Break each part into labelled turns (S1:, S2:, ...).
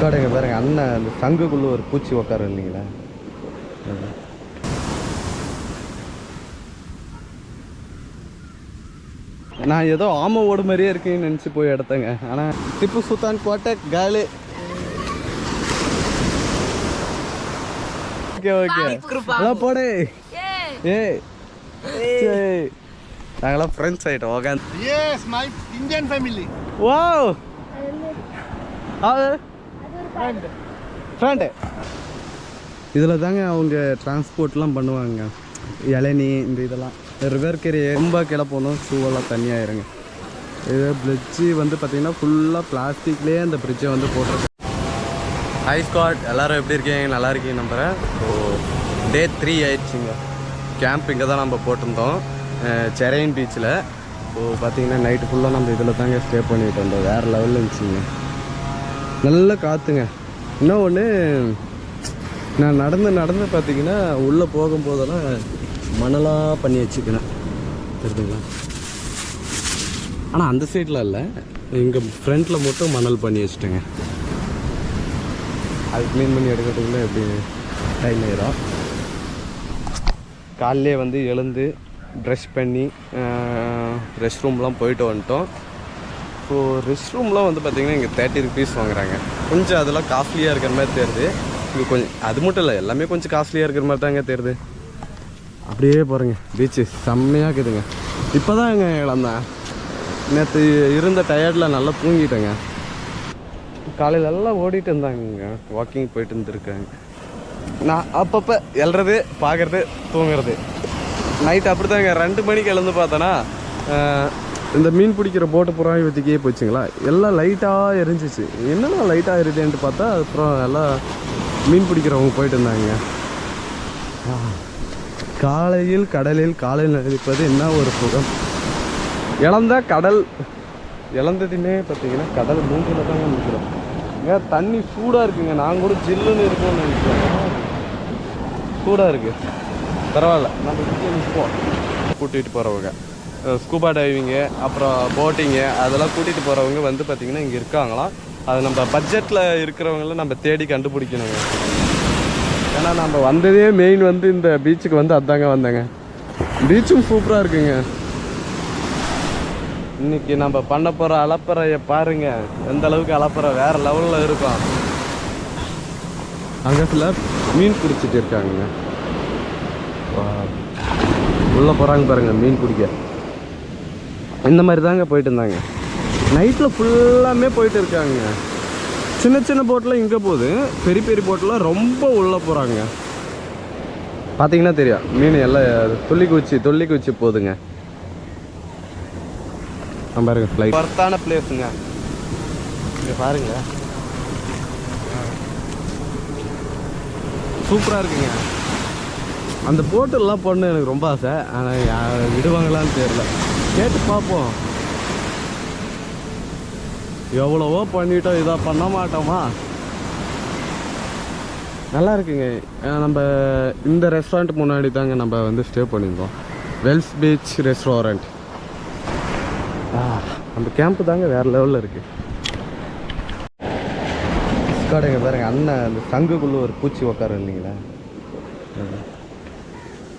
S1: கடைங்க பாருங்க அண்ணன் அந்த சங்குக்குள்ள ஒரு பூச்சி உட்காரு இல்லைங்களா. நான் ஏதோ ஆமை ஓடு மாதிரியே இருக்குன்னு நினச்சி போய் எடுத்தேங்க. ஆனால் திப்பு சுல்தான் கோட்டை காலி. ஓகே ஓகே அதான் போடு. ஏய் நாங்களாம் ஃப்ரெண்ட்ஸ் ஆகிட்டோம். Okay
S2: Yes, my Indian family.
S1: Wow friend இதில் தாங்க அவங்க டிரான்ஸ்போர்ட்லாம் பண்ணுவாங்க. இளநீ இந்த இதெல்லாம் ரிவர்க்கரை ரொம்ப கிளை போகணும், ஷூவெல்லாம் தண்ணியாயிருங்க. இது பிரிட்ஜு வந்து பார்த்திங்கன்னா ஃபுல்லாக பிளாஸ்டிக்லேயே அந்த பிரிட்ஜை வந்து போட்டிருக்கேன். ஹை ஸ்குவாட் எல்லோரும் எப்படி இருக்கீங்க? நல்லா இருக்கீங்க நம்புகிறேன். ஸோ டே 3 ஆயிடுச்சுங்க. கேம்ப் இங்கே தான் நம்ம போட்டிருந்தோம் செரைன் பீச்சில். ஸோ பார்த்திங்கன்னா நைட்டு ஃபுல்லாக நம்ம இதில் தாங்க ஸ்டே பண்ணிட்டு வந்தோம். வேறு லெவலில் இருந்துச்சுங்க, நல்ல காற்றுங்க. இன்னும் ஒன்று, நான் நடந்து பார்த்திங்கன்னா உள்ளே போகும்போதெல்லாம் மணலாக பண்ணி வச்சுக்கிறேன் தெரியுதுங்களா. ஆனால் அந்த சைடில் இல்லை, இங்கே ஃப்ரண்ட்டில் மட்டும் மணல் பண்ணி வச்சுட்டேங்க. அது க்ளீன் பண்ணி எடுக்கிறதுக்குள்ளே எப்படி டைம் ஆயிடும். காலையிலே வந்து எழுந்து ப்ரஷ் பண்ணி ரெஸ்ட் ரூம்லாம் போயிட்டு வந்துட்டோம். ஸோ ரெஸ்ட் ரூம்லாம் வந்து பார்த்திங்கன்னா இங்கே 30 rupees வாங்குறாங்க. கொஞ்சம் அதெல்லாம் காஸ்ட்லியாக இருக்கிற மாதிரி தெரியுது. இங்கே கொஞ்சம் அது மட்டும் இல்லை, எல்லாமே கொஞ்சம் காஸ்ட்லியாக இருக்கிற மாதிரி தாங்க தெரியுது. அப்படியே பாருங்கள் பீச்சு செம்மையாக இருக்குதுங்க. இப்போ தான் இங்கே இழந்தேன். நேற்று இருந்த டயர்டில் நல்லா தூங்கிட்டேங்க. காலையில் எல்லாம் ஓடிட்டு இருந்தாங்க, வாக்கிங் போயிட்டு இருந்துருக்காங்க. நான் அப்பப்போ எழுறது பார்க்குறது தூங்குறது. நைட் அப்படி தாங்க 2 மணிக்கு எழுந்து பார்த்தேன்னா இந்த மீன் பிடிக்கிற போட்டு புறாவை வச்சுக்கே போச்சுங்களா, எல்லாம் லைட்டாக எரிஞ்சிச்சு. என்னென்னா லைட்டாக எரியுதுன்ட்டு பார்த்தா அப்புறம் எல்லாம் மீன் பிடிக்கிறவங்க போயிட்டு இருந்தாங்க. காலையில் கடலில் காலையில் நினைப்பது என்ன ஒரு சுகம். இழந்த கடல் இழந்ததுமே பார்த்தீங்கன்னா கடல் மூங்கில் தாங்க நிற்கிறோம். ஏன் தண்ணி சூடாக இருக்குங்க. நான் கூட ஜில்லுன்னு இருக்கும்னு நினைக்கிறேன். சூடாக இருக்குது, பரவாயில்ல. நம்ம இங்கே நிற்போம். கூட்டிகிட்டு போகிறவங்க ஸ்கூபா டைவிங்கு அப்புறம் போட்டிங்கு அதெல்லாம் கூட்டிகிட்டு போகிறவங்க வந்து பார்த்திங்கன்னா இங்கே இருக்காங்களாம். அது நம்ம பட்ஜெட்டில் இருக்கிறவங்கள நம்ம தேடி கண்டுபிடிக்கணுங்க. ஏன்னா நம்ம வந்ததே மெயின் வந்து இந்த பீச்சுக்கு வந்து அதாங்க வந்தேங்க. பீச்சும் சூப்பராக இருக்குங்க. இன்னைக்கு நம்ம பண்ண போகிற அலப்பறையை பாருங்க, எந்த அளவுக்கு அலப்பறை வேறு லெவலில் இருக்கும். அங்கே சிலர் மீன் பிடிச்சிட்டு இருக்காங்க. உள்ளே போகிறாங்க பாருங்கள் மீன் பிடிக்க. இந்த மாதிரி தாங்க போயிட்டு இருந்தாங்க. நைட்டில் ஃபுல்லாமே போயிட்டு இருக்காங்க. சின்ன சின்ன போட்டில் இங்கே போகுது, பெரிய பெரிய போட்டெலாம் ரொம்ப உள்ளே போகிறாங்க. பார்த்தீங்கன்னா தெரியும் மீன் எல்லாம் துள்ளி குச்சி போகுதுங்க. பாருங்க ஃப்ளைட் ஒர்த்தான பிளேஸுங்க. இங்கே பாருங்க சூப்பராக இருக்குங்க. அந்த போட்டெல்லாம் போடணும் எனக்கு ரொம்ப ஆசை. ஆனால் விடுவாங்களான்னு தெரியல, கேட்டு பார்ப்போம். எவ்வளவோ பண்ணிட்டோம், இதாக பண்ண மாட்டோமா. நல்லா இருக்குங்க. நம்ம இந்த ரெஸ்டாரண்ட் முன்னாடி தாங்க நம்ம வந்து ஸ்டே பண்ணியிருந்தோம், வெல்ஸ் பீச் ரெஸ்டாரண்ட். அந்த கேம்ப்பு தாங்க வேறு லெவலில் இருக்குது. கடைங்க பாருங்க அண்ணன் அந்த சங்குக்குள்ளே ஒரு பூச்சி உட்காரு இல்லைங்களா.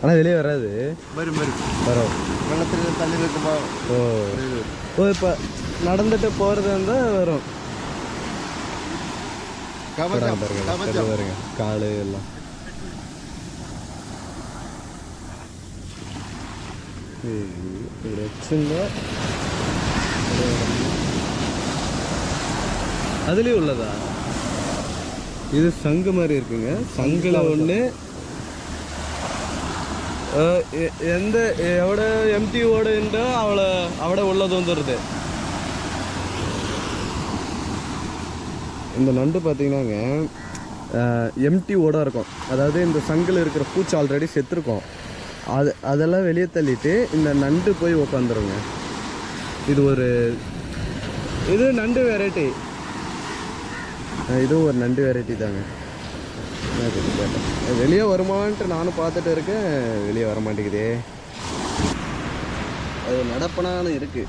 S1: ஆனால் வெளியே வராது, வரும் வெள்ளத்தில் தண்ணி இருக்குமா. ஓ இப்போ நடந்துட்டு போகிறது இருந்தால் வரும். பாருங்க காலு எல்லாம் அதுலேயும் உள்ளதா. இது சங்கு மாதிரி இருக்குங்க. சங்குல ஒன்று எந்த எവിടെ எம்டி ஓடுண்டோ அவட உள்ளது வந்துடுது. இந்த நண்டு பார்த்தீங்கன்னாங்க எம்டி ஓட இருக்கும். அதாவது இந்த சங்கில் இருக்கிற பூச்சி ஆல்ரெடி செத்துருக்கும். அதெல்லாம் வெளியே தள்ளிட்டு இந்த நண்டு போய் உக்காந்துருங்க. இது நண்டு வெரைட்டி. இதுவும் ஒரு நண்டு வெரைட்டி தாங்க. வெளியே வருமான்ட்டு நானும் பார்த்துட்டு இருக்கேன், வெளியே வர மாட்டேங்குதே. அது நடப்பனான்னு இருக்கு.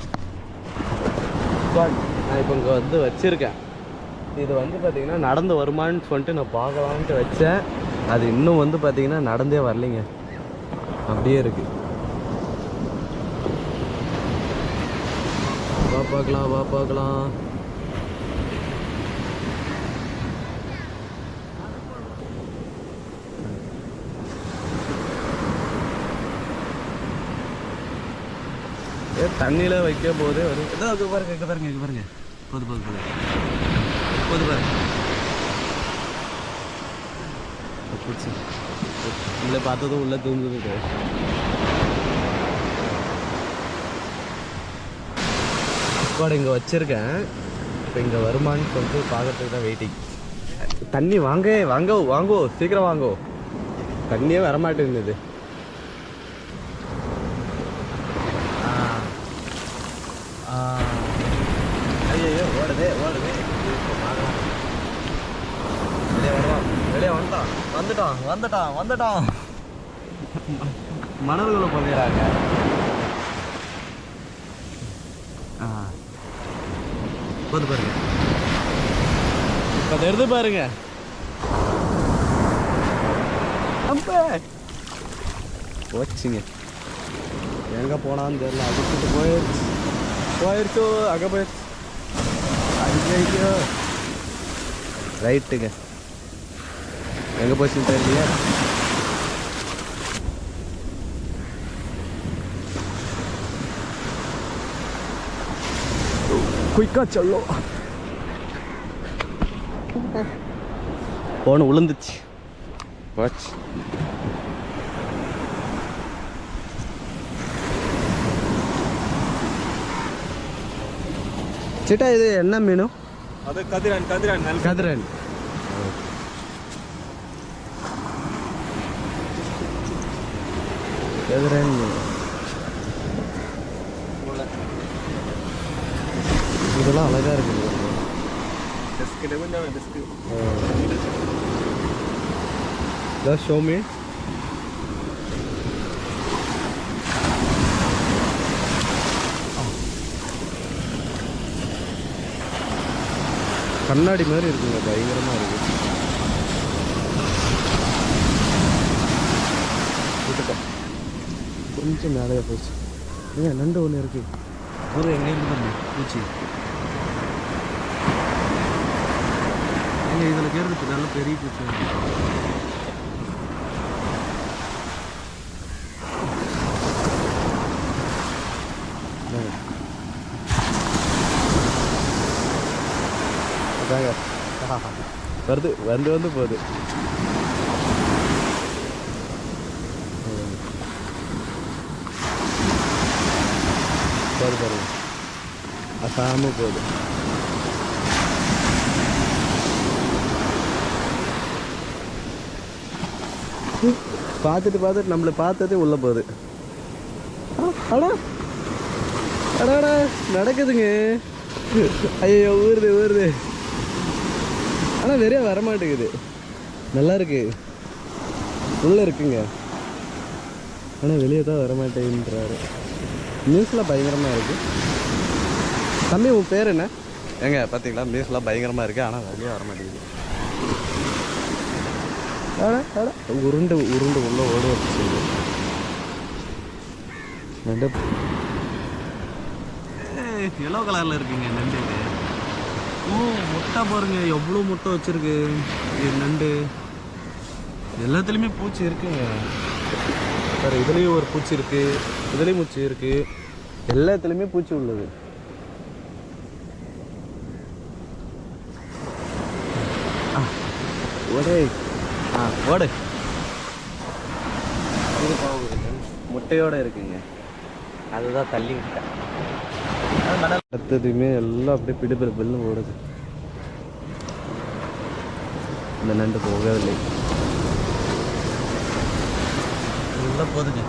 S1: நான் இப்போ இங்கே வந்து வச்சுருக்கேன். இது வந்து பார்த்தீங்கன்னா நடந்து வருமானு சொல்லிட்டு நான் பார்க்கலான்ட்டு வச்சேன். அது இன்னும் வந்து பார்த்தீங்கன்னா நடந்தே வரலைங்க, அப்படியே இருக்கு. வா பார்க்கலாம், வா பார்க்கலாம். தண்ணியில வைக்க போதே வரும். இங்கே பாருங்க, இங்கே பாருங்க, இங்கே பாருங்க. போது போது போது போது பாருங்க. பூச்சி உள்ளே பார்த்ததும் உள்ளே தூங்குது. ஸ்குவாட் இங்கே வச்சுருக்கேன். இப்போ இங்கே வருமானு சொல்லிட்டு பார்க்கறதுக்கு தான் வெயிட்டிங். தண்ணி வாங்கோ சீக்கிரம் வாங்கோ. தண்ணியே வரமாட்டேங்குது. ஐயோ ஓடுதே. வெளியே வந்துட்டான். மணல்களை போகிறாங்க. போது பாருங்க, இப்போ அதை எடுத்து பாருங்க. போச்சுங்க, எங்கே போனான்னு தெரியல. அதுக்கிட்டு போயிடுச்சு அங்கே போயிடுச்சு. ஐயோ ரைட்டுங்க, எங்கே போச்சுன்னு தெரியலையா. குயிக்கா சொல்லும். போன விழுந்துச்சு, போச்சு. சேட்டா இது என்ன மீன்?
S2: அது கதிரன்.
S1: இதெல்லாம் அழகா இருக்குது. Show me. கண்ணாடி மாதிரி இருக்குங்க, பயங்கரமாக இருக்குது. கொஞ்சம் மேலேயே போச்சு. ஏன் நண்டு ஒன்று இருக்குது. ஒரு எங்கேருந்து பாருங்க பூச்சி. இதில் கேட்குறது நல்ல பெரிய பூச்சி. வருது, வந்து போகுது. பாருங்க, அசாம போகுது. பார்த்துட்டு நம்மளை பார்த்ததே உள்ள போகுது. அடா நடக்குதுங்க. ஐயோ ஊறுது. ஆனால் நிறைய வரமாட்டேங்குது. நல்லா இருக்கு, உள்ளே இருக்குங்க. ஆனால் வெளியே தான் வரமாட்டேங்கிறாரு. நியூஸ்லாம் பயங்கரமாக இருக்குது. தம்பி உன் பேர் என்ன? ஏங்க பார்த்தீங்களா, நியூஸ்லாம் பயங்கரமாக இருக்குது, ஆனால் வெளியே வரமாட்டேங்குது. உருண்டு உள்ள ஓட வச்சு நண்டு. எல்லோ கலரில் இருக்குங்க நண்டு. முட்டை பாருங்க, எவ்வளோ முட்டை வச்சிருக்கு இது நண்டு. எல்லாத்துலேயுமே பூச்சி இருக்குங்க. வேறு இதுலேயும் ஒரு பூச்சி இருக்குது, இதுலேயும் பூச்சி இருக்குது, எல்லாத்துலேயுமே பூச்சி உள்ளது. ஓடு முட்டையோடு இருக்குங்க. அதுதான் தள்ளி விட்டேன். அடுத்ததுமே எல்லாம் அப்படியே பிடிப்பிடிப்பில்னு ஓடுது. இந்த நண்டு போகவில்லை. நல்லா போதுங்க.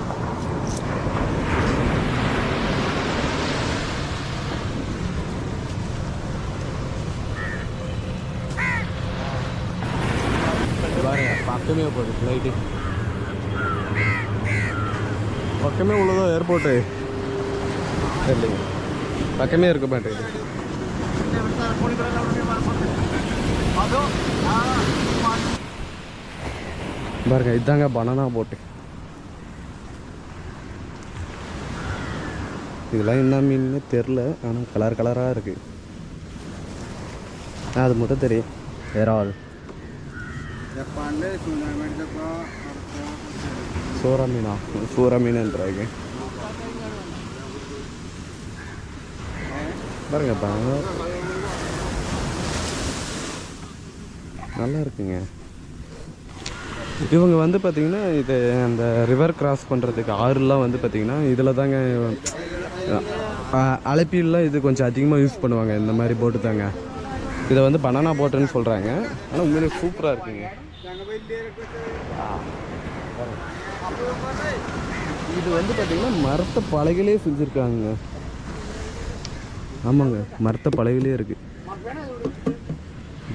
S1: பாருங்க, பக்கமே போகுது ஃப்ளைட்டு. பக்கமே உள்ளதோ ஏர்போர்ட்டு இல்லைங்க, பக்கமே இருக்க மாட்டேங்குது. பாருங்க இதாங்க பனானா போட்டு. இதெல்லாம் என்ன மீன்னு தெரில, ஆனால் கலர் கலராக இருக்குது. அது மட்டும் தெரியும். இறால், சூறா மீனா, சூறா மீனுன்றாங்க. பாருங்க நல்லா இருக்குங்க. இவங்க வந்து பார்த்திங்கன்னா இது அந்த ரிவர் கிராஸ் பண்ணுறதுக்கு ஆறுலாம் வந்து பார்த்திங்கன்னா இதில் தாங்க அலைப்பீல்லாம் இது கொஞ்சம் அதிகமாக யூஸ் பண்ணுவாங்க. இந்த மாதிரி போட்டு தாங்க இதை வந்து பனானா போட்டுன்னு சொல்கிறாங்க. ஆனால் உண்மையிலே சூப்பராக இருக்குங்க. இது வந்து பார்த்திங்கன்னா மரத்த பலகையிலே செஞ்சுருக்காங்க. ஆமாங்க, மரத்த பலகையிலே இருக்குது.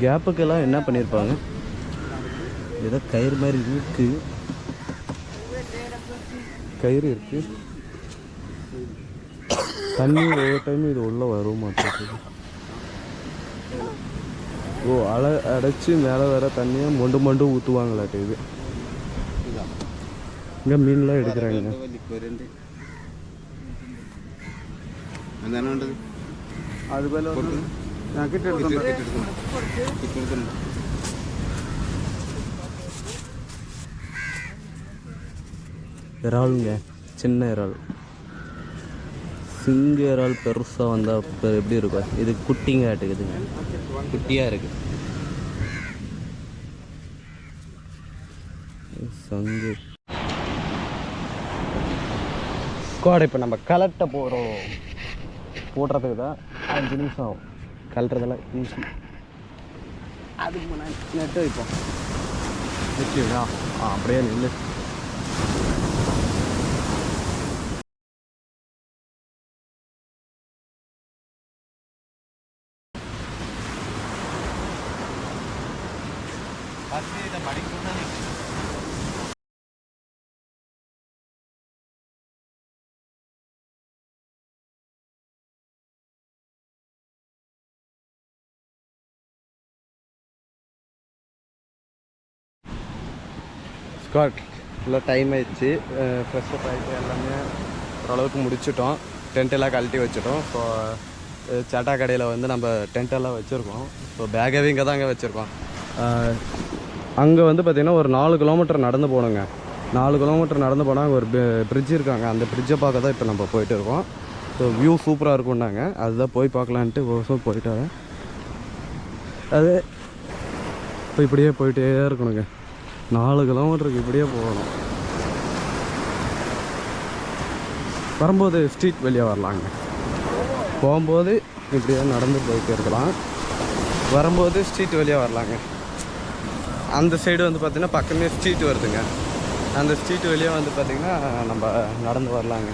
S1: கேப்புக்கெல்லாம் என்ன பண்ணியிருப்பாங்க, ஏதோ கயிறு மாதிரி இருக்குது, கயிறு இருக்குது. தண்ணி ஒவ்வொரு டைமும் இது உள்ளே வரும் மாட்டேங்குது. ஓ, அடைச்சி மேலே வர தண்ணியை மொண்டு மொண்டு ஊற்றுவாங்களாட்டு. இது இங்கே மீன்லாம் எடுக்கிறாங்க. இறாலுங்க, சின்ன இறால். சிங்க இறால் பெருசாக வந்தால் இப்போ எப்படி இருக்கும், இது குட்டிங்க ஆட்டுக்குதுங்க, குட்டியாக இருக்குது. சங்கு ஸ்குவாட் இப்போ நம்ம கலட்ட போகிறோம். போடுறதுக்கு தான் 5 நிமிஷம் ஆகும். கலட்டுறதெல்லாம் ஈஸி. அதுக்கு முன்னாடி நெட்டு வைப்போம். நிற்குங்களா? அப்படியே நின்று ஸ்குவாட் ஃபுல்லாக டைம் ஆயிடுச்சு. ஃப்ரெஷ்ஷப் ஆகிட்டு எல்லாமே ஓரளவுக்கு முடிச்சிட்டோம். டென்ட்டெல்லாம் கழட்டி வச்சுட்டோம். ஸோ சாட்டா கடையில் வந்து நம்ம டென்ட்டெல்லாம் வச்சுருக்கோம். ஸோ பேக்கவே இங்கே தான் அங்கே வச்சுருக்கோம். அங்கே வந்து பார்த்திங்கன்னா ஒரு 4 கிலோமீட்டர் நடந்து போகணுங்க. 4 கிலோமீட்டர் நடந்து போனால் அங்கே ஒரு பிரிட்ஜ் இருக்காங்க. அந்த பிரிட்ஜை பார்க்க தான் இப்போ நம்ம போயிட்டு இருக்கோம். ஸோ வியூ சூப்பராக இருக்கும்னாங்க. அதுதான் போய் பார்க்கலான்ட்டு ஓசோ போயிட்டு வரேன். அது இப்போ இப்படியே போயிட்டே இருக்கணுங்க. 4 கிலோமீட்டருக்கு இப்படியே போகணும். வரும்போது ஸ்ட்ரீட் வெளியே வரலாங்க. போகும்போது இப்படியே நடந்து போயிட்டு இருக்கலாம். வரும்போது ஸ்ட்ரீட் வெளியே வரலாங்க. அந்த சைடு வந்து பார்த்திங்கன்னா பக்கமே ஸ்ட்ரீட் வருதுங்க. அந்த ஸ்ட்ரீட் வெளியே வந்து பார்த்திங்கன்னா நம்ம நடந்து வரலாங்க.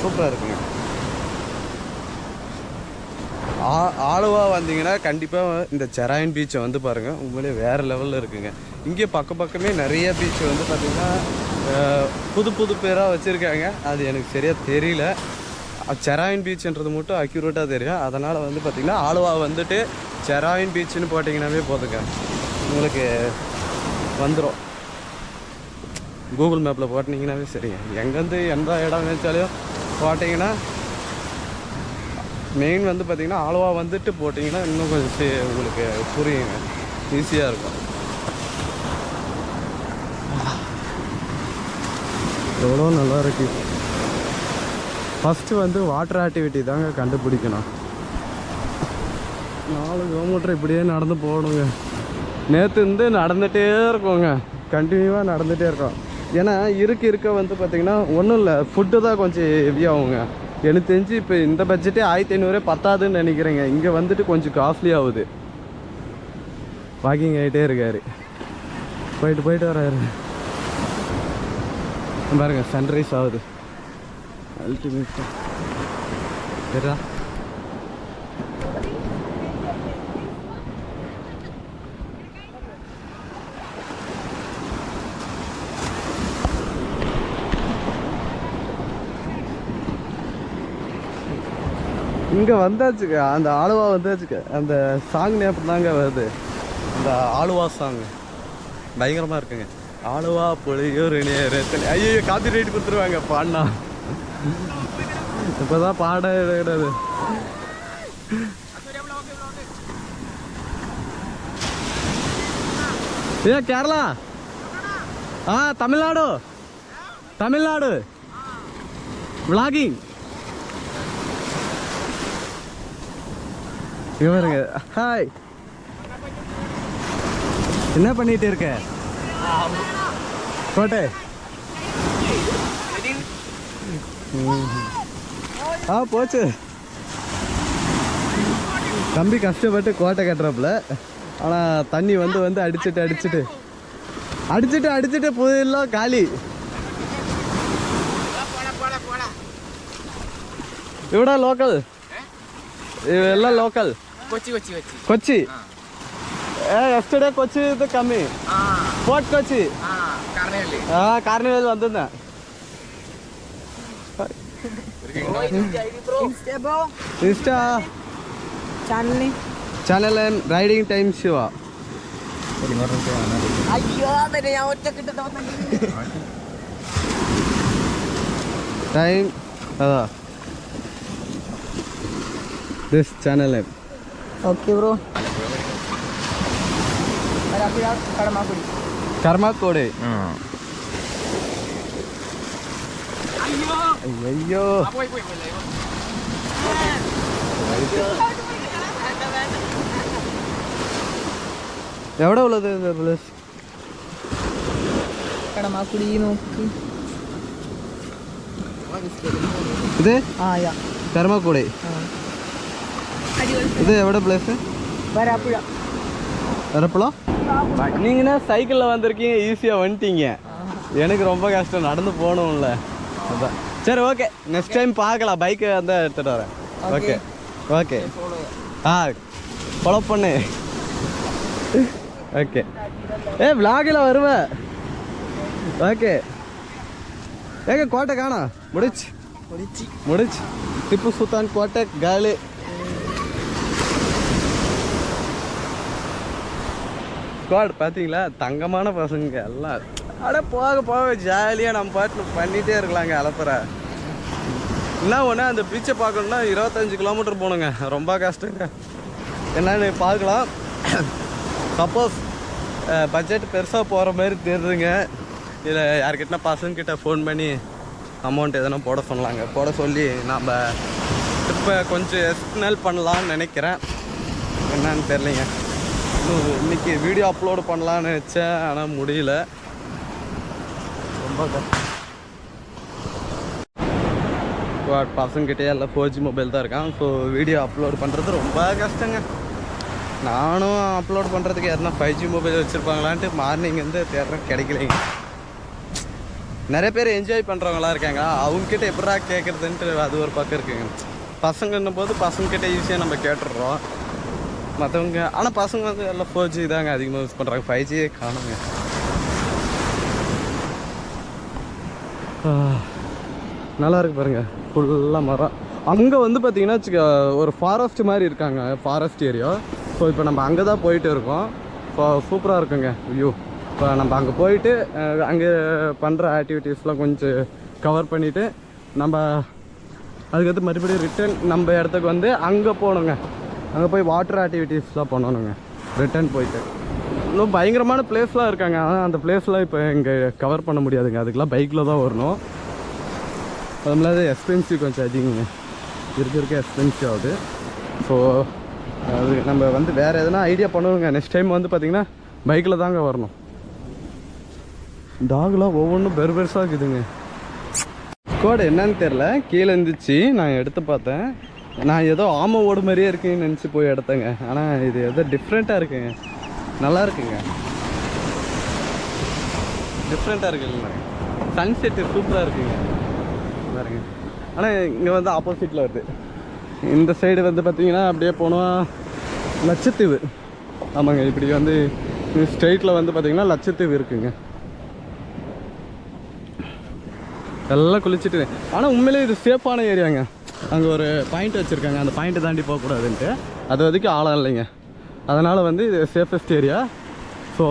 S1: சூப்பராக இருக்குங்க. ஆலுவா வந்தீங்கன்னா கண்டிப்பாக இந்த செராயின் பீச்சை வந்து பாருங்கள். உண்மையிலே வேறு லெவலில் இருக்குங்க. இங்கே பக்கமே நிறைய பீச் வந்து பார்த்திங்கன்னா புது பேராக வச்சுருக்காங்க. அது எனக்கு சரியாக தெரியல. செராயின் பீச்சுன்றது மட்டும் அக்யூரேட்டாக தெரியும். அதனால் வந்து பார்த்திங்கன்னா ஆலுவா வந்துட்டு செராயின் பீச்சுன்னு போட்டிங்கன்னாவே போதுங்க, உங்களுக்கு வந்துடும். கூகுள் மேப்பில் போட்டிங்கன்னாவே சரிங்க. எங்கேருந்து எந்த இடம் நினச்சாலையும் போட்டிங்கன்னா மெயின் வந்து பார்த்திங்கன்னா ஆலுவா வந்துட்டு போட்டிங்கன்னா இன்னும் கொஞ்சம் உங்களுக்கு புரியுங்க, ஈஸியாக இருக்கும். எவ்வளோ நல்லா இருக்கு. ஃபஸ்ட்டு வந்து வாட்டர் ஆக்டிவிட்டி தாங்க கண்டுபிடிக்கணும். 4 கிலோமீட்டர் இப்படியே நடந்து போகணுங்க. நேற்று இருந்து நடந்துகிட்டே இருக்கோங்க, கண்டினியூவாக நடந்துகிட்டே இருக்கோம். ஏன்னா இருக்க வந்து பார்த்திங்கன்னா ஒன்றும் இல்லை, ஃபுட்டு தான் கொஞ்சம் ஹெவியாகுங்க. எனக்கு தெரிஞ்சு இப்போ இந்த பட்ஜெட்டே 1500 பத்தாதுன்னு நினைக்கிறேங்க. இங்கே வந்துட்டு கொஞ்சம் காஸ்ட்லி ஆகுது. வாக்கிங் ஆகிட்டே இருக்காரு, போயிட்டு வராரு. பாருங்க சன்ரைஸ் ஆகுது. அல்டிமேட்டாக சரிடா. இங்கே வந்தாச்சுக்க, அந்த ஆலுவா வந்தாச்சுக்க. அந்த சாங் நேம் தாங்க வருது, அந்த ஆலுவா சாங் பயங்கரமாக இருக்குங்க. ஆலுவா புளியூர் நேரத்தில் ஐயோ காப்பி ரைட் கொடுத்துருவாங்க பாடினா. இப்போ தான் பாட கிடையாது. ஏ கேரளா, தமிழ்நாடு, தமிழ்நாடு விளாகிங். இவருங்க ஹாய், என்ன பண்ணிட்டு இருக்க கோட்டை? போச்சு தம்பி, கஷ்டப்பட்டு கோட்டை கட்டுறப்பல. ஆனால் தண்ணி வந்து அடிச்சுட்டு புதெல்லாம் காலி. இவடா லோக்கல், இವೆಲ್ಲ ಲೋಕಲ್. ಕೊಚ್ಚಿ ಎಸ್ಟರ್ಡೇ ಕೊಚ್ಚಿ ಇದು ಕಮ್ಮಿ, ಫೋರ್ಟ್ ಕೊಚ್ಚಿ ಕಾರ್ನಿವಲ್ ಬಂದದ. Insta channel riding time Shiva. Time ಅದ this channel name.
S3: Okay bro.
S1: Karmakode. Ayyo. എവിടെ ഉള്ളത് പ്ലേസ്?
S3: കടമാക്കുടി നോക്കി.
S1: ഇത് കർമാക്കുടി. இது எவ்வளோ பிளேஸு?
S3: வரப்புழா.
S1: வரப்புழா? நீங்கன்னா சைக்கிளில் வந்திருக்கீங்க, ஈஸியாக வந்துட்டீங்க. எனக்கு ரொம்ப கஷ்டம், நடந்து போகணும்ல. அதான் சரி, ஓகே, நெக்ஸ்ட் டைம் பார்க்கலாம். பைக்கை வந்து எடுத்துகிட்டு வரேன். ஓகே ஓகே, ஃபாலோ பண்ணு. ஓகே, விலாகில் வருவேன். ஓகே, கோட்டை காணா முடிச்சு. திப்பு சுல்தான் கோட்டை காலி. ஸ்குவாட் பார்த்தீங்களா, தங்கமான பசங்க எல்லாம். போக ஜாலியாக நம்ம பாட்டு பண்ணிகிட்டே இருக்கலாங்க. அலப்புற என்ன ஒன்று, அந்த பீச்சை பார்க்கணுன்னா 25 கிலோமீட்டர் போகணுங்க, ரொம்ப கஷ்டங்க. என்னன்னு பார்க்கலாம். சப்போஸ் பட்ஜெட் பெருசாக போகிற மாதிரி தெரியுதுங்க, இதில் யார்கிட்டனா பசங்கக்கிட்ட ஃபோன் பண்ணி அமௌண்ட் எதனா போட சொல்லி நம்ம இப்போ கொஞ்சம் எக்ஸ்டர்னல் பண்ணலான்னு நினைக்கிறேன். என்னன்னு தெரியலைங்க. இன்னைக்கு வீடியோ அப்லோடு பண்ணலான்னு நினச்சேன், ஆனால் முடியல. ரொம்ப பசங்கிட்டே எல்லாம் 4G மொபைல் தான் இருக்கான். ஸோ வீடியோ அப்லோடு பண்ணுறது ரொம்ப கஷ்டங்க. நானும் அப்லோட் பண்ணுறதுக்கு யாருன்னா 5G மொபைல் வச்சுருப்பாங்களான்ட்டு மார்னிங் வந்து தேடுறேன், கிடைக்கலைங்க. நிறைய பேர் என்ஜாய் பண்ணுறவங்களாம் இருக்காங்க, அவங்கக்கிட்ட எப்படா கேட்குறதுன்ட்டு அது ஒரு பக்கம் இருக்குங்க. பசங்கன்னும் போது பசங்கக்கிட்ட ஈஸியாக நம்ம கேட்டுடுறோம். மற்றவங்க ஆனால் பசங்க வந்து எல்லாம் 4G தாங்க அதிகமாக யூஸ் பண்ணுறாங்க, 5Gயே காணுங்க. நல்லா இருக்கு பாருங்கள், ஃபுல்லாக மரம். அங்கே வந்து பார்த்திங்கன்னா ஒரு ஃபாரஸ்ட் மாதிரி இருக்காங்க, ஃபாரஸ்ட் ஏரியா. ஸோ இப்போ நம்ம அங்கே தான் போயிட்டு இருக்கோம். ஸோ சூப்பராக இருக்குங்க வியூ. இப்போ நம்ம அங்கே போயிட்டு அங்கே பண்ணுற ஆக்டிவிட்டீஸ்லாம் கொஞ்சம் கவர் பண்ணிவிட்டு நம்ம அதுக்கடுத்து மறுபடியும் ரிட்டர்ன் நம்ம இடத்துக்கு வந்து அங்கே போகணுங்க. அங்கே போய் வாட்டர் ஆக்டிவிட்டீஸ்லாம் பண்ணணுங்க ரிட்டர்ன் போயிட்டு. இன்னும் பயங்கரமான பிளேஸ்லாம் இருக்காங்க, ஆனால் அந்த பிளேஸ்லாம் இப்போ இங்கே கவர் பண்ண முடியாதுங்க, அதுக்கெலாம் பைக்கில் தான் வரணும். அதுமாதிரி எக்ஸ்பென்சிவ் கொஞ்சம் அதிகங்க, இருக்க எக்ஸ்பென்சிவ் ஆகுது. ஸோ அது நம்ம வந்து வேறு எதனா ஐடியா பண்ணுவோங்க. நெக்ஸ்ட் டைம் வந்து பார்த்திங்கன்னா பைக்கில் தாங்க வரணும். டாக்லாம் ஒவ்வொன்றும் பெருசாக இருக்குதுங்க. கோடு என்னன்னு தெரில, கீழே இருந்துச்சு, நான் எடுத்து பார்த்தேன். நான் ஏதோ ஆமை ஓடு மாதிரியே இருக்குன்னு நினச்சி போய் எடுத்தேங்க. ஆனால் இது ஏதோ டிஃப்ரெண்ட்டாக இருக்குங்க, நல்லா இருக்குங்க, டிஃப்ரெண்ட்டாக இருக்குங்க. சன்செட்டு சூப்பராக இருக்குங்க பாருங்க. ஆனால் இங்கே வந்து ஆப்போசிட்டில் வருது. இந்த சைடு வந்து பார்த்திங்கன்னா அப்படியே போனால் லட்சத்தீவு. ஆமாங்க, இப்படி வந்து ஸ்ட்ரெயிட்டில் வந்து பார்த்திங்கன்னா லட்சத்தீவு இருக்குங்க. எல்லாம் குளிச்சுட்டு, ஆனால் உண்மையிலே இது சேஃபான ஏரியாங்க. அங்கே ஒரு பாயிண்ட் வச்சுருக்காங்க, அந்த பாயிண்ட்டை தாண்டி போகக்கூடாதுன்ட்டு. அது வரைக்கும் ஆழம் இல்லைங்க, அதனால் வந்து இது சேஃபஸ்ட் ஏரியா. ஸோ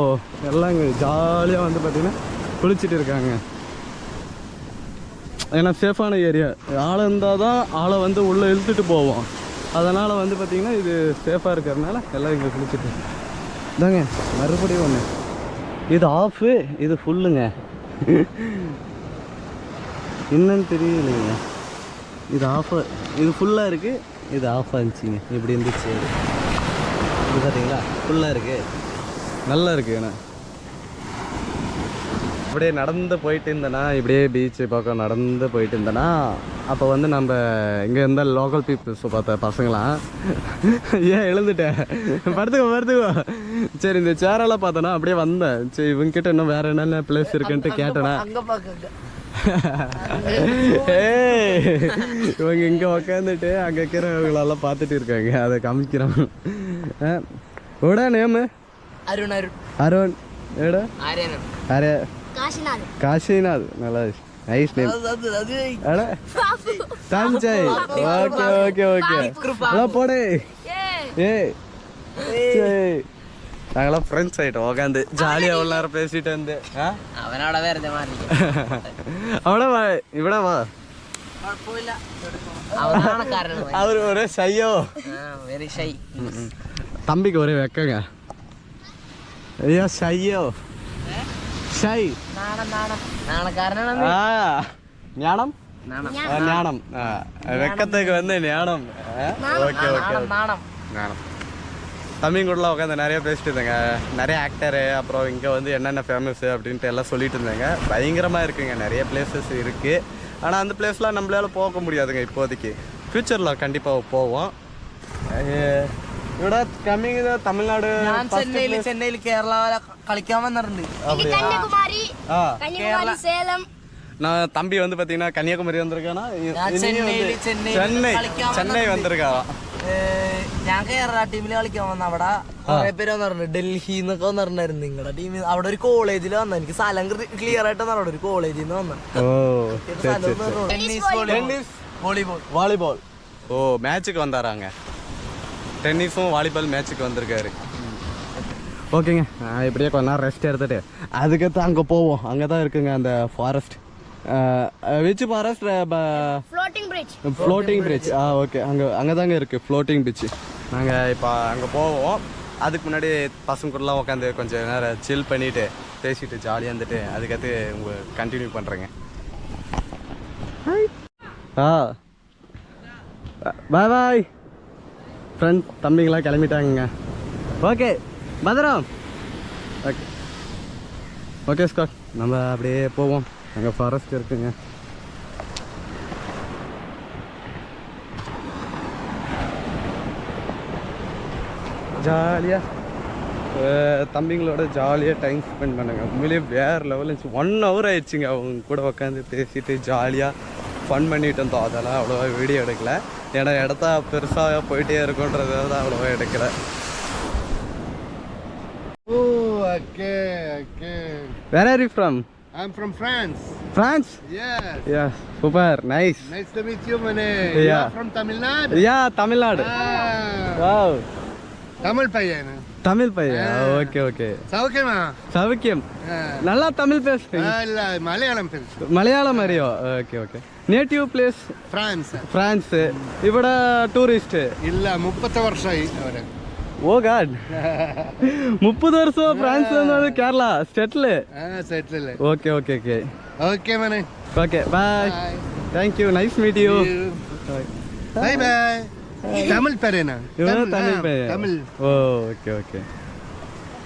S1: எல்லாம் இங்கே ஜாலியாக வந்து பார்த்திங்கன்னா குளிச்சுட்டு இருக்காங்க. ஏன்னா சேஃபான ஏரியா, ஆழம் இருந்தால் தான் ஆளை வந்து உள்ளே இழுத்துட்டு போவோம். அதனால் வந்து பார்த்திங்கன்னா இது சேஃபாக இருக்கிறதுனால எல்லாம் இங்கே குளிச்சுட்டு இதாங்க. மறுபடியும் ஒன்று, இது ஆஃபு, இது ஃபுல்லுங்க. என்னன்னு தெரியலைங்க. இது ஆஃபு, இது ஃபுல்லாக இருக்குது, இது ஆஃபாக இருந்துச்சுங்க. இப்படி இருந்துச்சு. இது பார்த்தீங்களா, ஃபுல்லாக இருக்குது, நல்லா இருக்குது. ஏன்னா இப்படியே நடந்து போயிட்டு இருந்தேன்னா, இப்படியே பீச்சு பக்கம் நடந்து போயிட்டு இருந்தேன்னா, அப்போ வந்து நம்ம இங்கே இருந்த லோக்கல் பீப்புள்ஸ் பார்த்த பசங்களாம் ஏன் எழுந்துட்டேன், படுத்துக்கோ. சரி, இந்த சேரெல்லாம் பார்த்தோன்னா அப்படியே வந்தேன். சரி, இவங்ககிட்ட இன்னும் வேறு என்னென்ன பிளேஸ் இருக்குன்ட்டு கேட்டேன்னா, இவங்க இங்கே உக்காந்துட்டு அங்கே இருக்கிறவங்களெல்லாம் பார்த்துட்டு இருக்காங்க. அதை காமிக்கிறோம். ஓடா நேமு
S3: அருண்.
S1: அருண். ஏடா அரே காஷிநாத். நல்லா நைஸ் நேம். அட சஞ்சய். Okay okay okay. எல்லாம் போடு. ஏய் நாங்களாம் ஃப்ரெண்ட்ஸ் ஆகிட்டோம். உட்காந்து ஜாலியாக எவ்வளோ நேரம் பேசிட்டு வந்து
S3: அவனோடவே இருந்த மாதிரி.
S1: அவட வா, இவட வா. அவர் ஒரே ஷையோ,
S3: வெரி ஷை.
S1: தம்பிக்கு ஒரே வெக்கங்க. ஐயோ ஷையோ, ஷை. ஞானம் ஞானம், வெக்கத்துக்கு வந்து ஞானம். Okay okay. ஞானம். தம்பிங்க கூடலாம் உட்காந்து நிறைய பேசிட்டு இருந்தாங்க. நிறைய ஆக்டரு, அப்புறம் இங்கே வந்து என்னென்ன ஃபேமஸ்ஸு அப்படின்ட்டு எல்லாம் சொல்லிட்டு இருந்தாங்க. பயங்கரமாக இருக்குங்க, நிறைய பிளேசஸ் இருக்குது. ஆனால் அந்த பிளேஸ்லாம் நம்மளால போக முடியாதுங்க இப்போதைக்கு. ஃப்யூச்சரில் கண்டிப்பாக போவோம். ഇവിടെ കമ്മിങ് തമിഴ്നാട്
S3: ചെന്നൈയിൽ കേരള കളിക്കാൻ വന്നിട്ടുണ്ട്.
S1: நான் தம்பி வந்து பார்த்தீங்கன்னா கன்னியாகுமரி வந்திருக்கானா, சென்னை வந்திருக்காராம்.
S3: ഞാൻ കേരള ടീമിൽ കളിക്കാൻ വന്ന അവിടെ കുറെ പേര് വന്നിട്ടുണ്ട്. ഡൽഹിന്നൊക്കെ വന്നിട്ടുണ്ടായിരുന്നു നിങ്ങളുടെ ടീം. അവിടെ ഒരു കോളേജിൽ വന്ന, എനിക്ക് സ്ഥലം ക്ലിയർ ആയിട്ട് അവിടെ ഒരു കോളേജിൽ നിന്ന് വന്ന.
S1: வாலிபால். ஓ, மேட்சுக்கு வந்தாராங்க. டென்னிஸும் வாலிபால் மேட்சுக்கு வந்திருக்காரு. ஓகேங்க, இப்படியே கொஞ்ச நேரம் ரெஸ்ட் எடுத்துட்டு அதுக்கடுத்து அங்கே போவோம். அங்கே தான் இருக்குங்க அந்த forest. Which forest? Floating bridge. Okay, அங்கே தாங்க இருக்குது ஃப்ளோட்டிங் பிரிட்ஜ். நாங்கள் இப்போ அங்கே போவோம். அதுக்கு முன்னாடி பசங்க கூடலாம் உட்காந்து கொஞ்சம் நேரம் சில் பண்ணிவிட்டு பேசிட்டு ஜாலியாக இருந்துட்டு அதுக்கடுத்து உங்கள் கண்டினியூ பண்ணுறேங்க. பாய் பாய் ஃப்ரெண்ட். தம்பிங்களாம் கிளம்பிட்டாங்க. ஓகே பத்திரம். ஓகே ஓகே ஸ்காட், நம்ம அப்படியே போவோம். அங்கே ஃபாரஸ்ட் இருக்குங்க. ஜாலியாக தம்பிங்களோட ஜாலியாக டைம் ஸ்பெண்ட் பண்ணுங்க. உண்மையிலேயே வேறு லெவலில் இருந்துச்சு. 1 hour ஆயிடுச்சுங்க அவங்க கூட உட்காந்து பேசிட்டு ஜாலியாக ஃபன் பண்ணிட்டு இருந்தோம். அதெல்லாம் அவ்வளோவா வீடியோ எடுக்கலை, ஏன்னா இடத்த பெருசாக போயிட்டே இருக்குன்றதால அவ்வளோவா எடுக்கலை. Where are you from?
S2: I'm from France.
S1: France?
S2: Yes.
S1: Yeah, super, nice.
S2: Nice to meet you, Mane.
S1: Yeah.
S2: You are from Tamil Nadu?
S1: Yeah, Tamil Nadu. Wow.
S2: Tamil பையன்.
S1: தமிழ் பையன். Okay okay.
S2: சௌக்கியமா?
S1: சௌக்கியம். நல்லா தமிழ் பேசு.
S2: இல்ல மலையாளம் பேசு.
S1: மலையாளம் அறியோ? Okay okay. Native place?
S2: France.
S1: France. ഇവിടെ ടൂറിസ്റ്റ്?
S2: இல்ல 30 വർഷമായി അവരെ.
S1: ഓ ഗാഡ്. 30 വർഷം ഫ്രാൻസ് എന്നത് Kerala settle?
S2: Settle.
S1: Okay okay okay.
S2: Okay മനെ.
S1: Okay bye. Thank you, nice meet you.
S2: Bye bye. Tamil பேரேனா?
S1: தமிழ் பேர்.
S2: Tamil.
S1: Oh okay okay.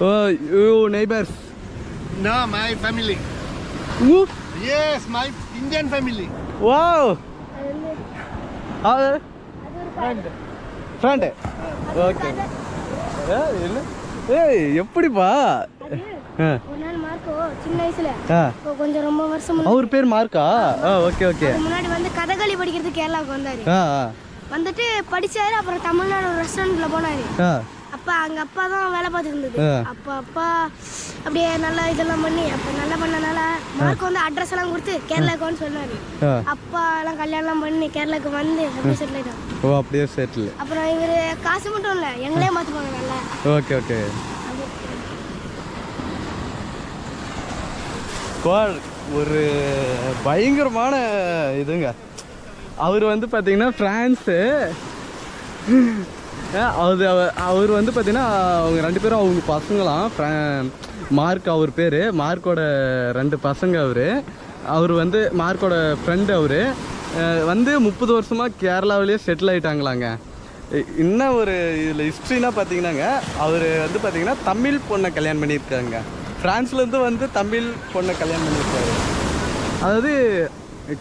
S1: Oh you neighbours?
S2: No, my family.
S1: Whoop.
S2: Yes, my Indian family.
S1: Wow. அது friend. Okay. என்ன? ஏய் எப்படிப்பா?
S4: ஒரு நாள் Marco சின்ன வயசுல கொஞ்சம் ரொம்ப வருஷம்
S1: அவர் பேர் மார்க்கா? Okay okay.
S4: முன்னாடி வந்து கதகளி படிக்கிறதுக்கு கேரளாவுக்கு வந்தாரு. வந்துட்டு படிச்சாரு. அப்புறம் தமிழ்நாடு ஒரு ரெஸ்டாரண்ட்ல போனாரு. அப்ப அங்க அப்பா தான் வேலை பார்த்துட்டு இருந்தது. அப்பா அப்படியே நல்லா இதெல்லாம் பண்ணி அப்போ நல்லா பண்ணனால மார்க் வந்து அட்ரஸ் எல்லாம் கொடுத்து கேரளாக்குன்னு சொன்னாரு. அப்பா எல்லாம் கல்யாணம்லாம் பண்ணி கேரளாக்கு வந்து அப்படியே செட்டில் ஆயிட்டோம்.
S1: ஓ அப்படியே செட்டில்.
S4: அப்புறம் இவர் காசு மட்டும் இல்லை எங்களே மாற்றுவாங்க நல்லா.
S1: Okay okay. ஒரு பயங்கரமான இதுங்க. அவர் வந்து பார்த்தீங்கன்னா ஃப்ரான்ஸு. அவர் வந்து பார்த்தீங்கன்னா அவங்க 2 பேரும் அவங்க பசங்களாம். மார்க் அவர் பேர். மார்க்கோட 2 பசங்க அவர் வந்து மார்க்கோட ஃப்ரெண்டு. அவர் வந்து 30 வருஷமாக கேரளாவிலேயே செட்டில் ஆகிட்டாங்களாங்க. இன்னும் ஒரு இதில் ஹிஸ்ட்ரினா பார்த்தீங்கன்னாங்க, அவர் வந்து பார்த்தீங்கன்னா தமிழ் பொண்ணை கல்யாணம் பண்ணியிருக்காங்க. ஃப்ரான்ஸ்லேருந்து வந்து தமிழ் பொண்ணை கல்யாணம் பண்ணியிருக்காரு. அதாவது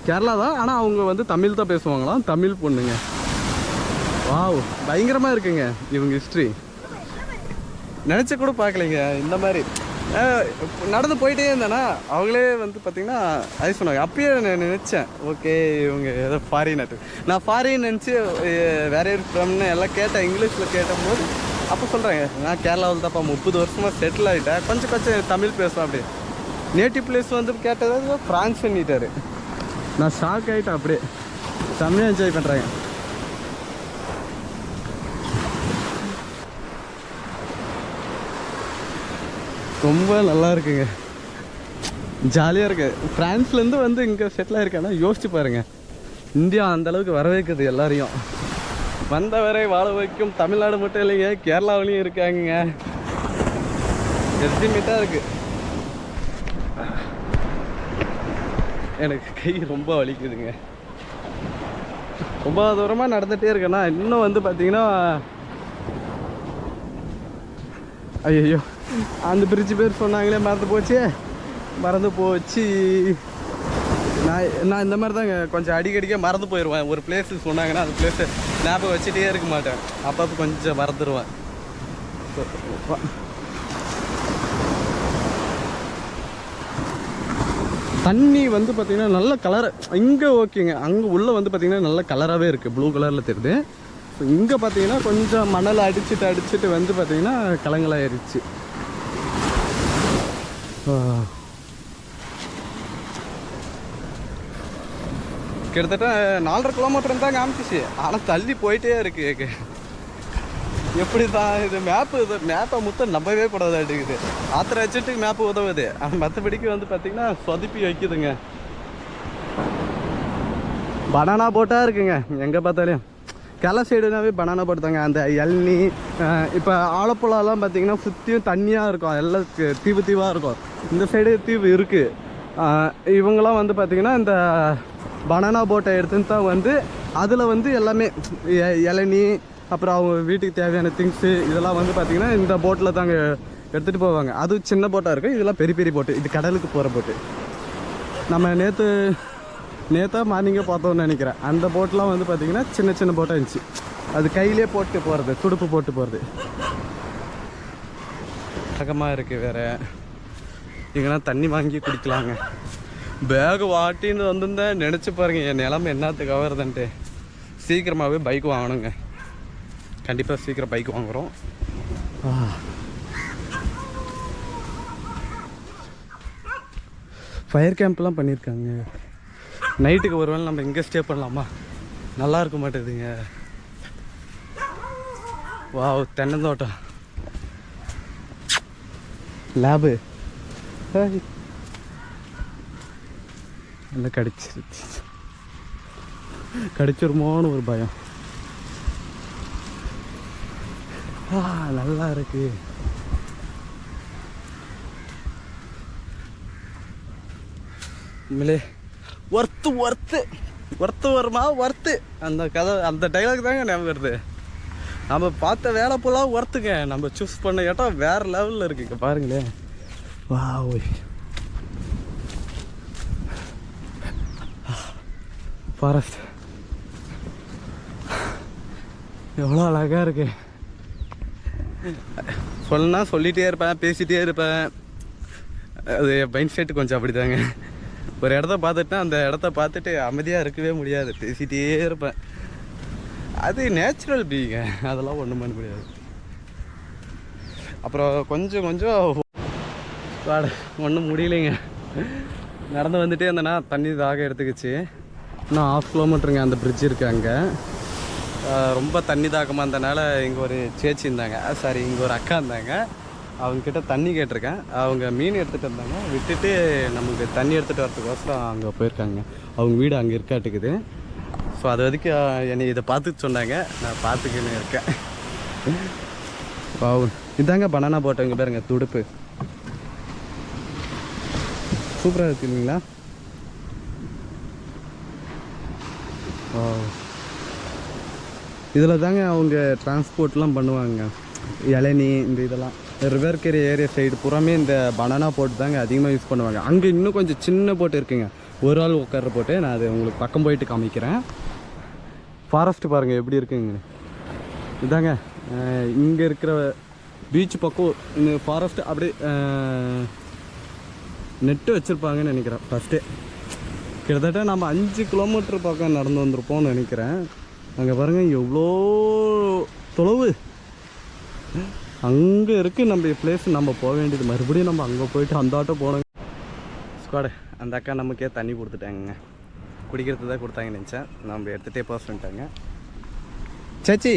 S1: கேரளா தான், ஆனால் அவங்க வந்து தமிழ் தான் பேசுவாங்களாம். தமிழ் பொண்ணுங்க. வாவ், பயங்கரமாக இருக்குங்க இவங்க ஹிஸ்ட்ரி. நினச்ச கூட பார்க்கலைங்க இந்த மாதிரி. நடந்து போயிட்டே இருந்தேன்னா அவங்களே வந்து பார்த்திங்கன்னா அது சொன்னாங்க. அப்பயே நான் நினச்சேன், ஓகே இவங்க ஏதோ ஃபாரின். நான் ஃபாரின் நினச்சி வேற ஒரு ஃப்ரம்னு எல்லாம் கேட்டேன். இங்கிலீஷில் கேட்டபோது அப்போ சொல்கிறாங்க, நான் கேரளாவில் தான்ப்பா 30 வருஷமாக செட்டில் ஆகிட்டேன், கொஞ்சம் தமிழ் பேசுவேன். அப்படி நேட்டிவ் பிளேஸ் வந்து கேட்டது ஃப்ரான்ஸ் பண்ணிட்டாரு. நான் ஷாக் ஆகிட்டேன். அப்படியே செம்மையாக என்ஜாய் பண்ணுறாங்க. ரொம்ப நல்லா இருக்குங்க, ஜாலியாக இருக்கு. ஃப்ரான்ஸ்லேருந்து வந்து இங்கே செட்டில் ஆயிருக்கேன்னா யோசிச்சு பாருங்கள். இந்தியா அந்தளவுக்கு வர வைக்குது எல்லாரையும். வந்தவரை வாழ வைக்கும் தமிழ்நாடு மட்டும் இல்லைங்க, கேரளாவிலையும் இருக்காங்க. எஸ்டிமேட்டாக இருக்குது. எனக்கு கை ரொம்ப வலிக்குதுங்க. ரொம்ப தூரமாக நடந்துகிட்டே இருக்கேன்னா இன்னும் வந்து பார்த்தீங்கன்னா, ஐயோ அந்த பிரிட்ஜு பேர் சொன்னாங்களே மறந்து போச்சு. நான் இந்த மாதிரி தாங்க கொஞ்சம் அடிக்கடிக்க மறந்து போயிடுவேன். ஒரு பிளேஸு சொன்னாங்கன்னா அந்த பிளேஸை ஞாபகம் வச்சுட்டே இருக்க மாட்டேன். அப்பப்போ கொஞ்சம் மறந்துடுவேன். தண்ணி வந்து பார்த்திங்கன்னா நல்ல கலர். இங்கே ஓகேங்க, அங்கே உள்ளே வந்து பார்த்திங்கன்னா நல்ல கலராகவே இருக்குது, ப்ளூ கலரில் தெரியுது. ஸோ இங்கே பார்த்தீங்கன்னா கொஞ்சம் மணல் அடிச்சுட்டு வந்து பார்த்திங்கன்னா கலங்களாயிருச்சு. கிட்டத்தட்ட 4.5 கிலோமீட்டர் தான் காமிச்சிச்சு, ஆனால் தள்ளி போயிட்டே இருக்கு. எப்படி தான் இது மேப்பை முத்த நம்பவே கூடாது அடிக்குது. ஆத்திர வச்சுட்டு மேப்பு உதவுது, ஆனால் மற்றபடிக்கு வந்து பார்த்திங்கன்னா சொதப்பி வைக்குதுங்க. பனானா போட்டாக இருக்குங்க எங்கே பார்த்தாலையும். கேரளா சைடுனாவே பனானா போட்டு தாங்க. அந்த இளநீ இப்போ ஆலப்புழாலாம் பார்த்திங்கன்னா சுற்றியும் தண்ணியாக இருக்கும், எல்லாம் தீவாக இருக்கும். இந்த சைடு தீவு இருக்குது. இவங்களாம் வந்து பார்த்திங்கன்னா இந்த பனானா போட்டை எடுத்துன்னு தான் வந்து அதில் வந்து எல்லாமே இளநீ அப்புறம் அவங்க வீட்டுக்கு தேவையான திங்ஸு இதெல்லாம் வந்து பார்த்திங்கன்னா இந்த போட்டில் தாங்க எடுத்துகிட்டு போவாங்க. அது சின்ன போட்டாக இருக்குது, இதெல்லாம் பெரிய பெரிய போட்டு. இது கடலுக்கு போகிற போட்டு. நம்ம நேற்றா மார்னிங்கே பார்த்தோன்னு நினைக்கிறேன். அந்த போட்டெலாம் வந்து பார்த்திங்கன்னா சின்ன போட்டாக இருந்துச்சு. அது கையிலே போட்டு போகிறது, துடுப்பு போட்டு போகிறது. பக்கமாக இருக்குது. வேறு இங்கன்னா தண்ணி வாங்கி குடிக்கலாங்க. பேகு வாட்டின்னு வந்திருந்தேன். நினச்சி பாருங்கள் என் நிலமை என்னத்துக்கு ஆகுறதுன்ட்டு. சீக்கிரமாகவே பைக் வாங்கணுங்க. கண்டிப்பாக சீக்கிரம் பைக் வாங்குகிறோம். ஃபயர் கேம்ப்லாம் பண்ணியிருக்காங்க. நைட்டுக்கு ஒரு வேளை நம்ம இங்கே ஸ்டே பண்ணலாமா? நல்லா இருக்க மாட்டேதுங்க. வாவ், தென்னந்தோட்டம், லேபு எல்லாம் கடிச்சிருமோன்னு ஒரு பயம். நல்லா இருக்கு. உண்மையிலே ஒர்த்து வருமா? அந்த கதை, அந்த டைலாக் தாங்க ஞாபகம் வருது. நம்ம பார்த்த வேலை போலாம் ஒர்த்துங்க. நம்ம சூஸ் பண்ண இடம் வேறு லெவலில் இருக்குங்க. பாருங்களேன். வா ஓய், ஃபாரஸ்ட் எவ்வளோ அழகாக இருக்கு. சொல்லணும்னா சொல்லிகிட்டே இருப்பேன், பேசிகிட்டே இருப்பேன். அது மைண்ட் செட்டு கொஞ்சம் அப்படி தாங்க. ஒரு இடத்த பார்த்துட்டா அந்த இடத்த பார்த்துட்டு அமைதியாக இருக்கவே முடியாது, பேசிகிட்டே இருப்பேன். அது நேச்சுரல் பீங்க, அதெல்லாம் ஒன்றும் பண்ண முடியாது. அப்புறம் கொஞ்சம் வாட ஒன்றும் முடியலைங்க. நடந்து வந்துட்டே இருந்தேன்னா தண்ணி தாக எடுத்துக்கிச்சு. இன்னும் 1/2 கிலோமீட்டருங்க அந்த பிரிட்ஜ் இருக்குது அங்கே. ரொம்ப தண்ணி தாக்கமாக இருந்தனால இங்கே ஒரு சேச்சி இருந்தாங்க, சாரி இங்கே ஒரு அக்கா இருந்தாங்க. அவங்கக்கிட்ட தண்ணி கேட்டிருக்கேன். அவங்க மீன் எடுத்துகிட்டு இருந்தாங்க, விட்டுட்டு நமக்கு தண்ணி எடுத்துகிட்டு வரதுக்கோசரம் அங்கே போயிருக்காங்க. அவங்க வீடு அங்கே இருக்காட்டுக்குது. ஸோ அது வரைக்கும் என்னை இதை பார்த்துட்டு சொன்னாங்க, நான் பார்த்துக்கின்னு இருக்கேன். இதாங்க பனானா போட்டோ. இங்கே பாருங்க துடுப்பு சூப்பராக இருக்கு இல்லைங்களா? இதில் தாங்க அவங்க டிரான்ஸ்போர்ட்லாம் பண்ணுவாங்க. இளநீ இந்த இதெல்லாம் ரிவர்கரை ஏரியா சைடு புறமே இந்த பனானா போட்டு தாங்க அதிகமாக யூஸ் பண்ணுவாங்க. அங்கே இன்னும் கொஞ்சம் சின்ன போட்டு இருக்குங்க, ஒரு ஆள் உட்கார்ற போட்டு. நான் அது உங்களுக்கு பக்கம் போயிட்டு காமிக்கிறேன். ஃபாரஸ்ட்டு பாருங்கள் எப்படி இருக்குங்க. இதாங்க இங்கே இருக்கிற பீச் பக்கம் இந்த ஃபாரஸ்ட்டு அப்படியே நெட்டு வச்சுருப்பாங்கன்னு நினைக்கிறேன். ஃபஸ்ட்டே கிட்டத்தட்ட நம்ம 5 கிலோமீட்டர் பக்கம் நடந்து வந்திருப்போம்னு நினைக்கிறேன். அங்கே பாருங்கள் எவ்வளோ தொலைவு அங்கே இருக்குது நம்ம பிளேஸ். நம்ம போக வேண்டியது மறுபடியும் நம்ம அங்கே போயிட்டு அந்த ஆட்டோ போனோங்க. ஸ்குவாடு அந்த அக்கா நமக்கே தண்ணி கொடுத்துட்டாங்க, குடிக்கிறது தான் கொடுத்தாங்கன்னு நினச்சேன். நம்ம எடுத்துகிட்டே போக சொல்லிட்டாங்க. சேச்சி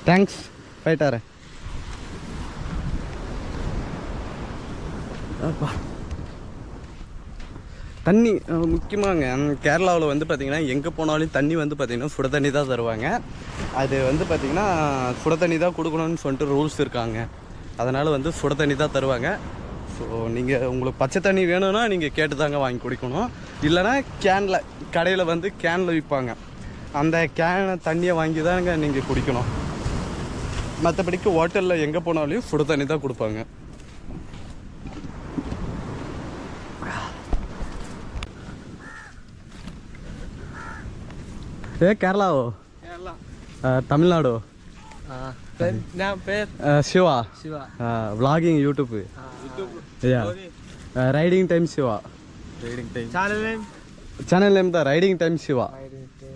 S1: தேங்க்ஸ், போயிட்டாரேன். அப்பா தண்ணி முக்கியமாங்க. கேரளாவில் வந்து பார்த்திங்கன்னா எங்கே போனாலும் தண்ணி வந்து பார்த்திங்கன்னா சுட தண்ணி தான் தருவாங்க. அது வந்து பார்த்திங்கன்னா சுட தண்ணி தான் கொடுக்கணும்னு சொல்லிட்டு ரூல்ஸ் இருக்காங்க. அதனால் வந்து சுட தண்ணி தான் தருவாங்க. ஸோ நீங்கள் உங்களுக்கு பச்சை தண்ணி வேணும்னா நீங்கள் கேட்டு தாங்க வாங்கி குடிக்கணும். இல்லைனா கேனில் கடையில் வந்து கேனில் விற்பாங்க, அந்த கேனை தண்ணியை வாங்கி தாங்க நீங்கள் குடிக்கணும். மற்றபடிக்கு ஹோட்டலில் எங்கே போனாலும் சுட தண்ணி தான் கொடுப்பாங்க. கேரளாவோ? Tamil Nadu. Siva vlogging YouTube. Riding time Siva. Channel name the riding time Siva.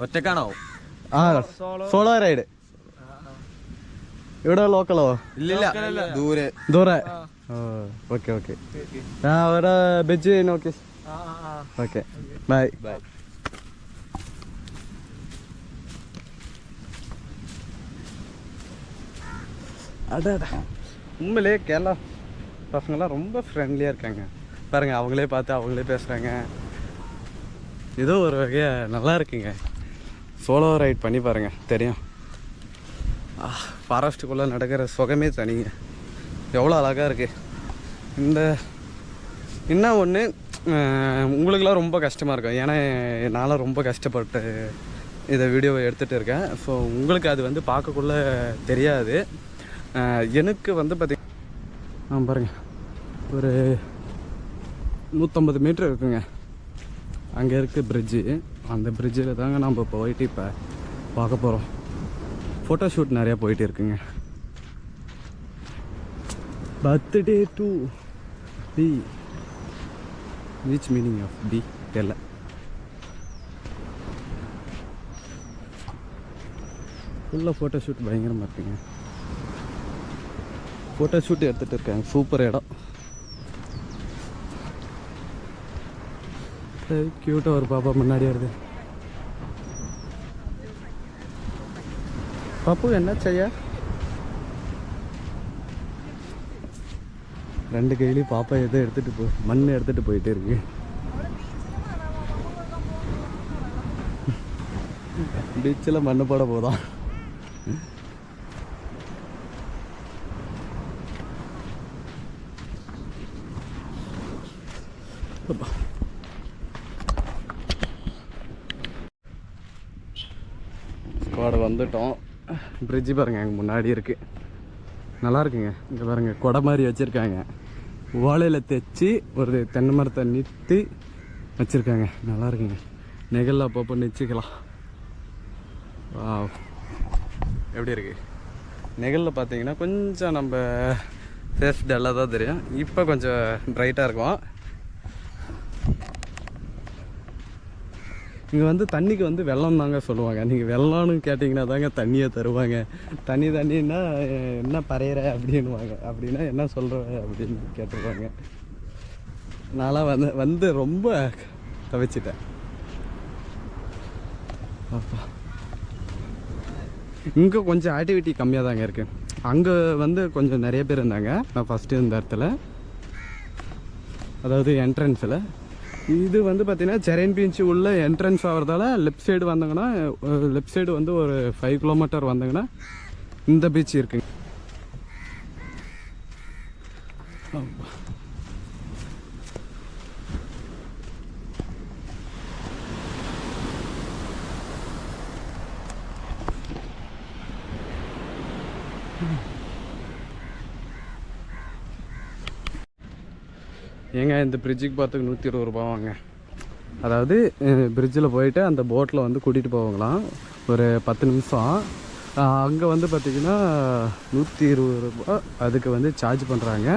S5: ഒറ്റക്കാണോ?
S1: ആ സോളോ റൈഡ്. ഇവിടെ ലോക്കലോ?
S5: ഇല്ലില്ല, ദൂരെ.
S1: ദൂരെ. Okay okay. അവിടെ ബെജ് നോക്കി. Okay bye.
S5: ബൈ.
S1: அடடா உண்மையிலே கேரளா பசங்கள்லாம் ரொம்ப ஃப்ரெண்ட்லியாக இருக்காங்க பாருங்கள். அவங்களே பார்த்து அவங்களே பேசுகிறாங்க. ஏதோ ஒரு வகையாக நல்லா இருக்குங்க. சோலோ ரைட் பண்ணி பாருங்கள் தெரியும். ஃபாரஸ்ட்டுக்குள்ளே நடக்கிற சுகமே தனிங்க, எவ்வளோ அழகாக இருக்குது. இந்த என்ன ஒன்று உங்களுக்கெல்லாம் ரொம்ப கஷ்டமாக இருக்கும், ஏன்னா என்னால் ரொம்ப கஷ்டப்பட்டு இதை வீடியோவை எடுத்துகிட்டு இருக்கேன். ஸோ உங்களுக்கு அது வந்து பார்க்கக்குள்ளே தெரியாது. எனக்கு வந்து பார்த்திங்கன்னா பாருங்கள் ஒரு 150 மீட்டர் இருக்குங்க. அங்கே இருக்குது பிரிட்ஜு. அந்த பிரிட்ஜில் தாங்க நம்ம போயிட்டு இப்போ பார்க்க போகிறோம். ஃபோட்டோ ஷூட் நிறையா போயிட்டு இருக்குங்க. Birthday to be which meaning of be தெரியல. ஃபுல்லாக ஃபோட்டோ ஷூட் பயங்கரமாக இருக்குங்க. ஃபோட்டோ ஷூட் எடுத்துகிட்டு இருக்காங்க. சூப்பர் இடம். க்யூட்டாக ஒரு பாப்பா முன்னாடி வருது. பாப்பு என்ன செய்ய? 2 கையிலையும் பாப்பா எதோ எடுத்துகிட்டு மண் எடுத்துகிட்டு போயிட்டே இருக்கு. பீச்சில் மண்ணு போட போதான். ஸ்குவாட் வந்துட்டோம். பிரிட்ஜு பாருங்கள் அங்கே முன்னாடி இருக்குது, நல்லா இருக்குங்க. இங்கே பாருங்கள் கொடை மாதிரி வச்சுருக்காங்க, ஓலையில் தைச்சி ஒரு தென்னை மரத்தை நிறுத்தி வச்சுருக்காங்க. நல்லா இருக்குங்க. நெகலில் அப்பப்போ நிச்சுக்கலாம். எப்படி இருக்குது? நெகலில் பார்த்தீங்கன்னா கொஞ்சம் நம்ம ஃபேஸ் டல்லாக தான் தெரியும். இப்போ கொஞ்சம் ப்ரைட்டாக இருக்கும். இங்கே வந்து தண்ணிக்கு வந்து வெள்ளம் தாங்க சொல்லுவாங்க. நீங்கள் வெள்ளம்னு கேட்டிங்கன்னா தாங்க தண்ணியை தருவாங்க. தண்ணின்னா என்ன பறையிற அப்படின்வாங்க. அப்படின்னா என்ன சொல்கிற அப்படின்னு கேட்டுருவாங்க. நான்லாம் வந்து ரொம்ப தவிச்சிட்டேன். அப்பா இங்கே கொஞ்சம் ஆக்டிவிட்டி கம்மியாக தாங்க இருக்குது. அங்கே வந்து கொஞ்சம் நிறைய பேர் இருந்தாங்க நான் ஃபஸ்ட்டு இருந்த இடத்துல, அதாவது என்ட்ரன்ஸில். இது வந்து பார்த்திங்கன்னா செரைன் பீச் உள்ள என்ட்ரன்ஸ் ஆகிறதால லெஃப்ட் சைடு வந்தாங்கன்னா, லெஃப்ட் சைடு வந்து ஒரு 5 கிலோமீட்டர் வந்தாங்கன்னா இந்த பீச் இருக்குங்க. ஏங்க இந்த பிரிட்ஜுக்கு பார்த்துக்கு 120 ரூபா வாங்க. அதாவது பிரிட்ஜில் போயிட்டு அந்த போட்டில் வந்து கூட்டிகிட்டு போவாங்களாம் ஒரு 10 நிமிஷம். அங்கே வந்து பார்த்திங்கன்னா 120 ரூபா அதுக்கு வந்து சார்ஜ் பண்ணுறாங்க.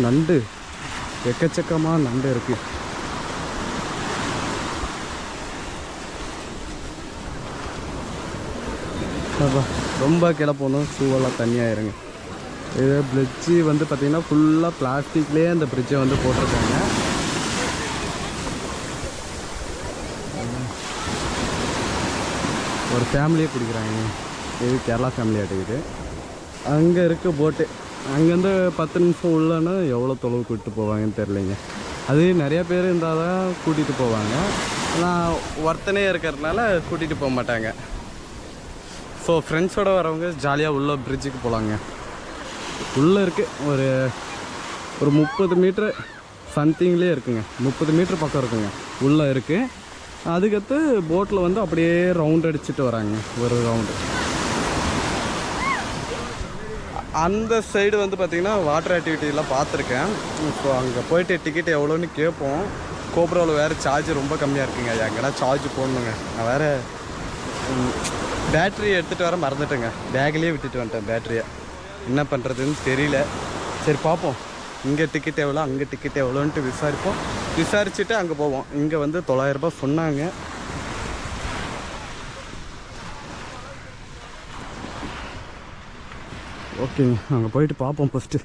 S1: நண்டு எக்கச்சக்கமாக நண்டு இருக்குது. ரொம்ப கீழே போகணும், ஷூவெல்லாம் தண்ணியாயிருங்க. இது பிரிட்ஜு வந்து பார்த்திங்கன்னா ஃபுல்லாக பிளாஸ்டிக்லேயே அந்த பிரிட்ஜை வந்து போட்டிருக்காங்க. ஒரு ஃபேமிலியே பிடிக்கிறாங்க. இது கேரளா ஃபேமிலி ஆட்டுக்குது. அங்கே இருக்க போட்டு அங்கேருந்து 10 நிமிஷம் உள்ளன்னா எவ்வளோ தொலைவு கூப்பிட்டு போவாங்கன்னு தெரிலிங்க. அது நிறையா பேர் இருந்தால் தான் கூட்டிகிட்டு போவாங்க. ஆனால் ஒருத்தனே இருக்கிறதுனால கூட்டிகிட்டு போக மாட்டாங்க. ஸோ ஃப்ரெண்ட்ஸோடு வரவங்க ஜாலியாக உள்ள பிரிட்ஜுக்கு போகலாங்க. உள்ளே இருக்குது ஒரு 30 மீட்ரு சம்திங்லேயே இருக்குங்க. 30 மீட்ரு பக்கம் இருக்குங்க உள்ளே இருக்குது. அதுக்கடுத்து போட்டில் வந்து அப்படியே ரவுண்ட் அடிச்சுட்டு வராங்க ஒரு ரவுண்டு. அந்த சைடு வந்து பார்த்திங்கன்னா வாட்டர் ஆக்டிவிட்டிலாம் பார்த்துருக்கேன். ஸோ அங்கே போயிட்டு டிக்கெட் எவ்வளோன்னு கேட்போம். கோப்ரோவில் வேறு சார்ஜ் ரொம்ப கம்மியாக இருக்குங்க. எங்கன்னா சார்ஜ் போடணுங்க. நான் வேறு பேட்ரி எடுத்துகிட்டு வர மறந்துட்டேங்க. பேக்லேயே விட்டுட்டு வந்துட்டேன் பேட்ரியை. என்ன பண்ணுறதுன்னு தெரியல. சரி பார்ப்போம். இங்கே டிக்கெட் எவ்வளோ அங்கே டிக்கெட் எவ்வளோன்ட்டு விசாரிப்போம். விசாரிச்சுட்டு அங்கே போவோம். இங்கே வந்து 900 ரூபா சொன்னாங்க. ஓகேங்க, அங்கே போயிட்டு பார்ப்போம் ஃபஸ்ட்டு.